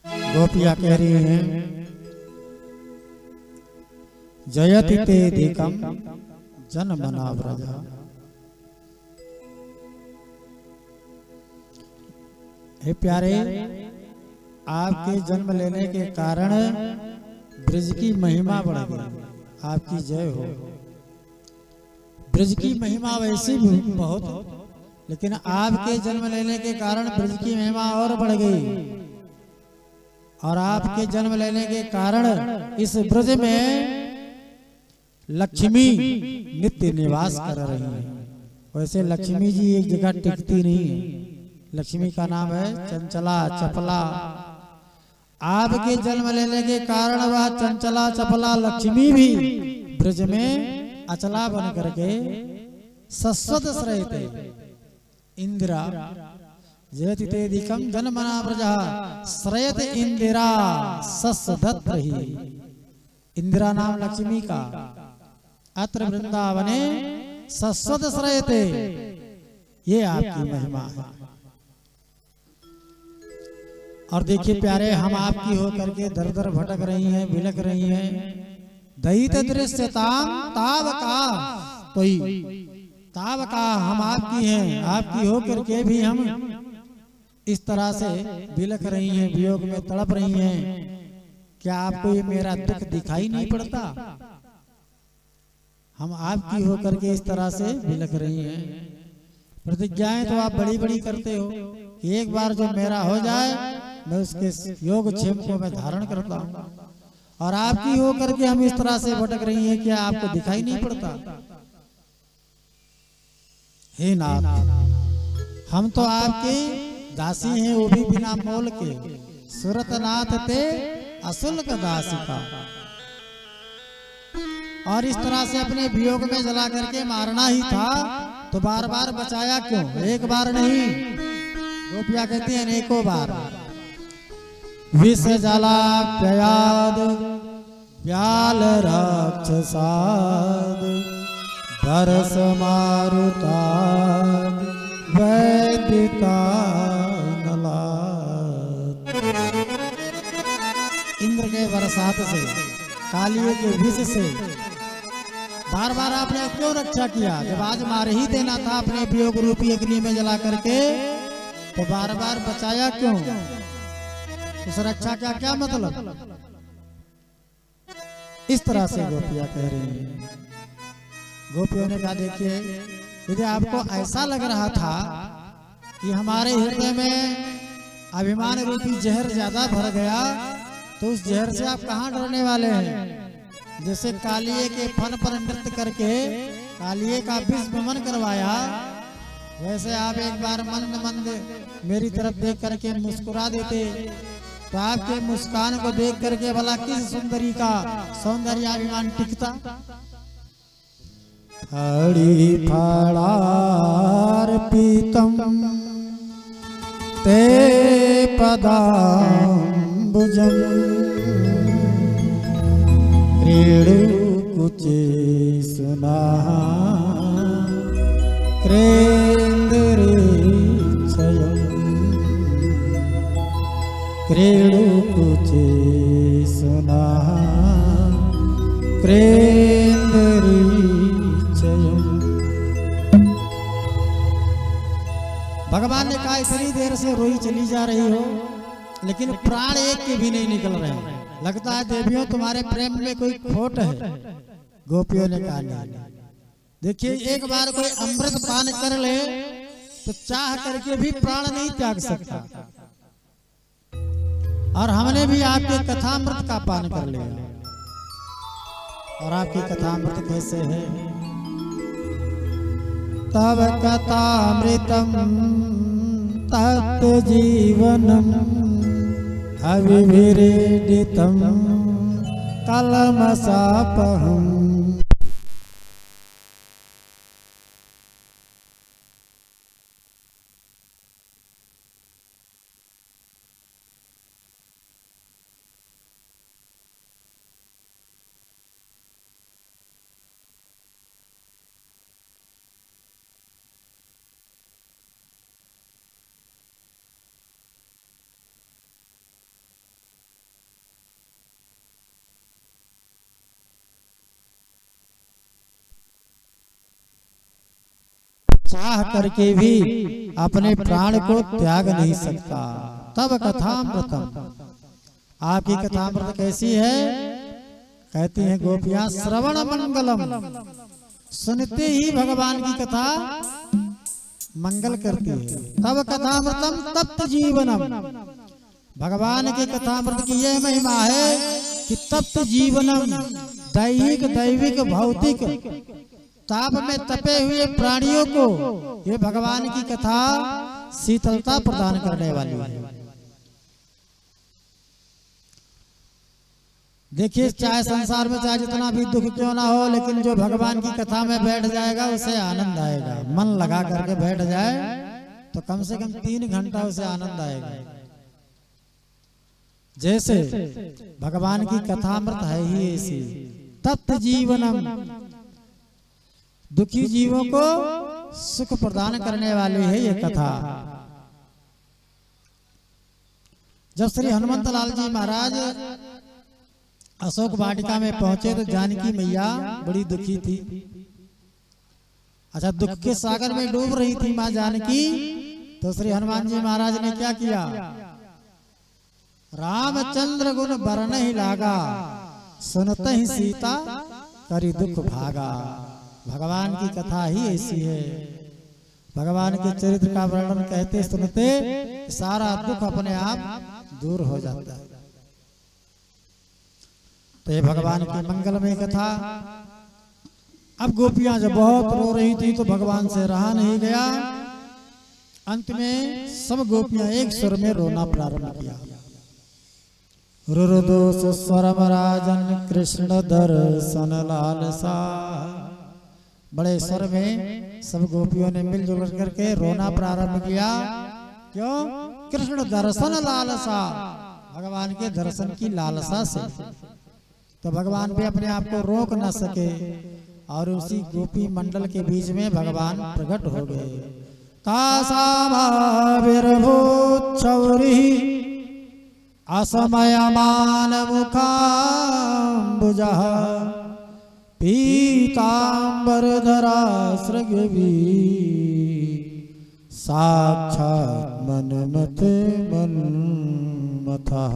गोपियां कह रही हैं, जयति ते अधिकम जनमना व्रजा। हे प्यारे, आपके जन्म लेने के कारण ब्रज की महिमा बढ़ गई। आपकी जय हो। ब्रज की महिमा वैसी भी बहुत, लेकिन आपके जन्म लेने के कारण ब्रज की महिमा और बढ़ गई। और आपके जन्म लेने के कारण इस ब्रज में लक्ष्मी नित्य निवास कर रही है। वैसे लक्ष्मी जी एक जगह टिकती नहीं है। लक्ष्मी का नाम है चंचला चपला। आपके जन्म लेने के कारण वह चंचला चपला लक्ष्मी भी ब्रज में अचला बन करके सस्वत श्रयते इंदिरा। जयति ते अधिकम जनमना व्रजा श्रयत इंदिरा सस्वत रही। इंदिरा नाम लक्ष्मी का। अत्र वृंदावने सस्वत श्रयते, ये आपकी महिमा है। और देखिए प्यारे, हम आपकी हो करके दर दर भटक रही हैं, बिलक रही हैं। दयित दृश्यताम तावका, कोई तावका हम आपकी हैं, आपकी हो करके भी हम इस तरह से बिलक रही हैं, वियोग में तड़प रही हैं। क्या आपको ये मेरा दुख दिखाई नहीं पड़ता? हम आपकी हो करके इस तरह से बिलक रही हैं। प्रतिज्ञाएं तो आप बड़ी बड़ी करते हो कि एक बार जो मेरा हो जाए मैं उसके योग क्षेम को मैं धारण करता हूँ, और आपकी हो करके हम इस तरह से भटक रही हैं। क्या आपको दिखाई नहीं पड़ता? हे नाथ, हम तो आपके दासी हैं, वो भी बिना मोल के। सुरत नाथ ते अशुल्क दासिका। और इस तरह से अपने वियोग में जला करके मारना ही था, तो बार बार बचाया क्यों? एक बार नहीं, गोपियां कहती हैं अनेकों बार। विष जला प्याद व्याल राक्षसाद बरस मारुता वैदिका नलाद। इंद्र के बरसात से, कालिए के विष से बार बार आपने क्यों रक्षा किया? जब आज मार ही देना था अपने वियोग रूपी अग्नि में जला करके, तो बार बार बचाया क्यों? उस रक्षा का क्या मतलब? इस तरह से गोपियां कह रही हैं। गोपियों ने कहा, देखिए यदि आपको ऐसा लग रहा था कि हमारे हृदय में अभिमान रूपी जहर ज्यादा भर गया, तो उस जहर से आप कहाँ डरने वाले हैं? जैसे कालिए के फन पर नृत्य करके कालिए का विष वमन करवाया, वैसे आप एक बार मंद मंद मेरी तरफ देख करके मुस्कुरा देते, तो आपके मुस्कान को देख करके भला किस सुंदरी का सौंदर्याभिमान टिकता? फड़ी फड़ार पीतम ते पदाम्बुजम क्रीडुकुचे सुना क्रेन्द्रेच्छयम् क्रीडुकुचे सुना क्रेन्द्रेच्छयम्। भगवान ने कहा, इतनी देर से रोई चली जा रही हो, लेकिन प्राण एक के भी नहीं निकल रहे हैं। लगता है देवियों तुम्हारे प्रेम में कोई खोट है। गोपियों ने कहा, नहीं। देखिए, एक बार कोई अमृत पान कर ले तो चाह करके भी प्राण नहीं त्याग सकता। और हमने भी आपके कथामृत का पान कर लिया। और आपकी कथामृत कैसे है? तव कथामृतम तत् जीवनम अविभिरीडितम कलमशापहम्। चाह करके भी अपने प्राण को त्याग नहीं सकता। तब कथामृतम, आपकी कथामृत कैसी है? कहती हैं गोपियां श्रवण मंगलम, सुनते ही भगवान की कथा मंगल करती है। तब कथामृतम तप्त जीवनम, भगवान के कथामृत की यह महिमा है कि तप्त जीवनम, दैहिक दैविक भौतिक ताप में तपे हुए प्राणियों को ये भगवान की कथा शीतलता प्रदान करने वाली है। देखिए, चाहे संसार में चाहे जितना भी दुख क्यों ना हो, लेकिन जो भगवान की कथा में बैठ जाएगा उसे आनंद आएगा। मन लगा करके बैठ जाए तो कम से कम 3 घंटा उसे आनंद आएगा। जैसे भगवान की कथामृत है ही ऐसी। तप्त जीवनम, दुखी जीवों को सुख प्रदान करने वाली है ये कथा। जब श्री हनुमंत लाल जी महाराज अशोक वाटिका में पहुंचे तो जानकी मैया बड़ी दुखी थी। अच्छा, दुख के सागर में डूब रही थी मां जानकी। तो श्री हनुमान जी महाराज ने क्या किया? रामचंद्र गुण बरन ही लागा, सुनते ही सीता करी दुख भागा। भगवान की कथा ही ऐसी है। भगवान के चरित्र का वर्णन कहते सुनते सारा दुख अपने आप दूर हो जाता है। तो ये भगवान की मंगलमय कथा। अब गोपियां जब बहुत रो रही थी तो भगवान से रहा नहीं गया। अंत में सब गोपियां एक स्वर में रोना प्रारंभ किया। रुरुदोष स्वरम राजन कृष्ण दर्शन लालसा। बड़े स्वर में सब गोपियों ने मिलजुल करके रोना प्रारंभ किया। क्यों? कृष्ण दर्शन लालसा, भगवान के दर्शन की लालसा से। तो भगवान भी अपने आप को रोक न सके और उसी गोपी मंडल के बीच में भगवान प्रकट हो गए। तासाभाविर्भूच्छौरिः असमयमान मुखाम्बुजः पीताम्बरधरा सृगवी साक्षात् मनमथ मन्मथः।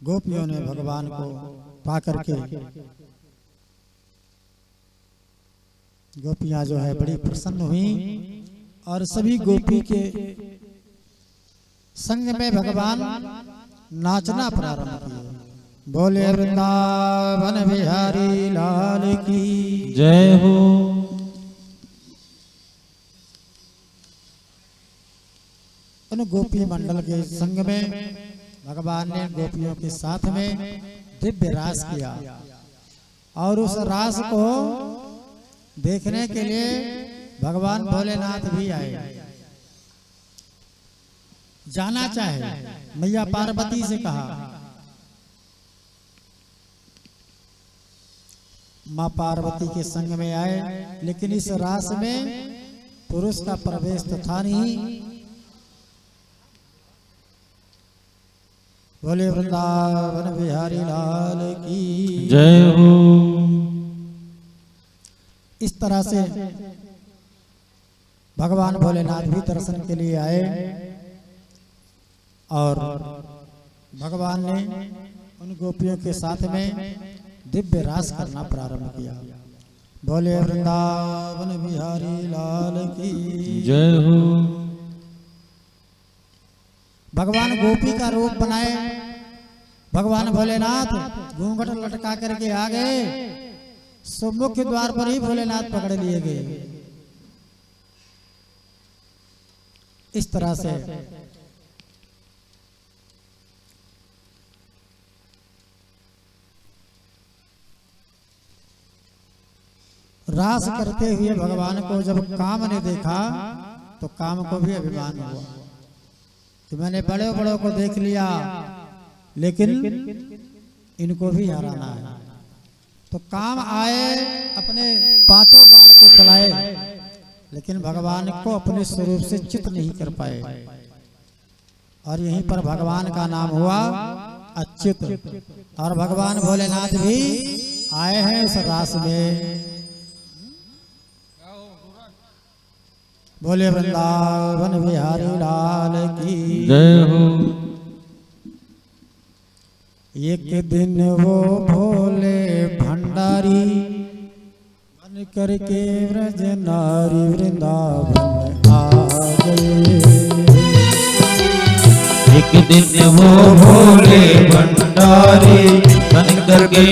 गोपियों ने भगवान को पाकर के गोपियां जो है बड़ी प्रसन्न हुई और सभी गोपी के संग में भगवान नाचना प्रारंभ किए। बोले वृंदावन बिहारी लाल की जय हो। उन गोपी मंडल के संग में भगवान ने गोपियों के साथ में दिव्य रास किया और उस रास को देखने के लिए भगवान भोलेनाथ भी आए। जाना चाहे मैया पार्वती से कहा। मां पार्वती के संग में आए, लेकिन इस रास में पुरुष का प्रवेश तो था नहीं। बोले वृंदावन बिहारी लाल की जय हो। इस तरह से भगवान भोलेनाथ भी दर्शन के लिए आए और भगवान ने उन गोपियों के साथ में दिव्य रास करना प्रारंभ किया। बोले वृंदावन बिहारी लाल की जय हो। भगवान गोपी का रूप बनाए। भगवान भोलेनाथ घूंघट लटका करके आ गए। मुख्य द्वार पर ही भोलेनाथ पकड़ लिए गए। इस तरह से रास करते हुए भगवान को जब काम ने देखा तो काम को भी अभिमान हुआ कि मैंने बड़े बड़ों को देख लिया, लेकिन इनको भी हराना है। तो काम आए, अपने पांचों बाण को चलाए, लेकिन भगवान को अपने स्वरूप से चित नहीं कर पाए। और यहीं पर भगवान का नाम हुआ अच्युत। और भगवान भोलेनाथ भी आए हैं उस रास में। बोले वृंदावन बिहारी लाल की जय हो। एक दिन वो भोले भंडारी बन करके व्रज नारी वृंदावन आ गए। एक दिन वो भोले भंडारी बन करके